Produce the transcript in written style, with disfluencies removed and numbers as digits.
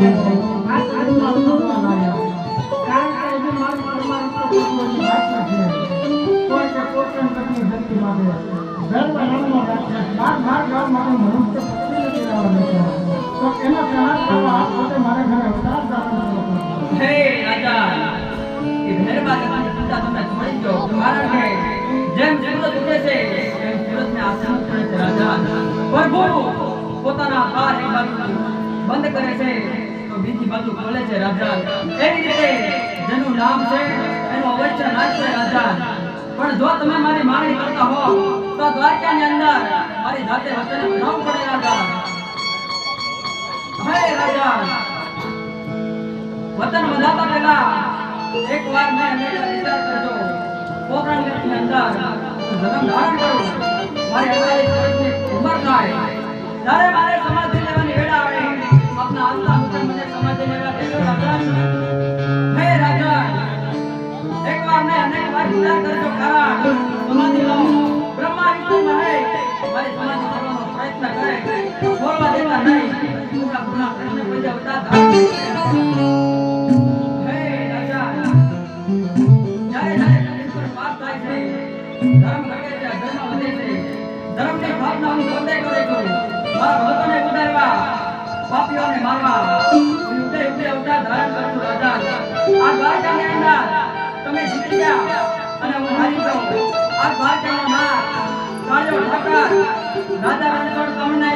આ કાળમાં ભગવાન આવ્યા કારણ કે જે મારું પરમાણુ તત્વની ભાષા છે કોઈ કે પોતાની પત્ની ધરતી માટે ધર્મ નામનો રાખ્યા બાર ગામમાં મનુષ્ય પત્ની નથી આવવાનું તો એના પ્રહાર કરવા આ પોતે મારે ઘરે અવતાર ધારણ હે રાજા એ ભેરવા કરવાની ચિંતા તમે છોડી દો કારણ કે જેમ સૂરજ ઉગે છે એમ સૂરજને આશ્રમ કરે છે રાજા પ્રભુ પોતાના દ્વાર એક બાજુ બંધ કરે છે તો બીજી બાજુ ખોલે છે રાજા એવી રીતે જેનું નામ છે એનો અવશ્ય નાશ છે રાજા પણ જો તમે મારી માંગણી કરતા હો તો દ્વારકાની અંદર મારી જાતે વચન બનાવવું પડે રાજા હે રાજા વતન વધારતા પહેલા એકવાર મેં હંમેશા વિચાર કરજો પોતાની વ્યક્તિની અંદર જન્મ ધારણ કરું મારી 48 વર્ષની ઉંમર થાય ત્યારે મારે સમાધિ લેવાની વેળા આવે આપના આસ્થા મુજબ મને સમાધિ લેવા દેજો રાજા હે રાજા એકવાર મેં અનેક વાર વિચાર કરજો કારણ સમાધિ લો બ્રહ્મા વિષ્ણુ મહેશ મારી સમાધિ કરવાનો પ્રયત્ન કરે બોલવા દેતા નહીં પૂરા પૂરા કૃષ્ણ કોઈ અવતાર ધારણ ધર્મ ઘટે છે ધર્મ વધે છે ધર્મની સ્થાપના હું પોતે કરે છું મારા ભક્તોને ઉડાડવા પાપીઓને મારવા ઉડે ઉડે અવતાર ધારણ કરું રાજા આ દ્વારકાની અંદર તમે જીતી ગયા અને હું હારી ગયો આ દ્વારકાનો નાથ કાળિયો ઠાકર રાજા રણછોડ તમને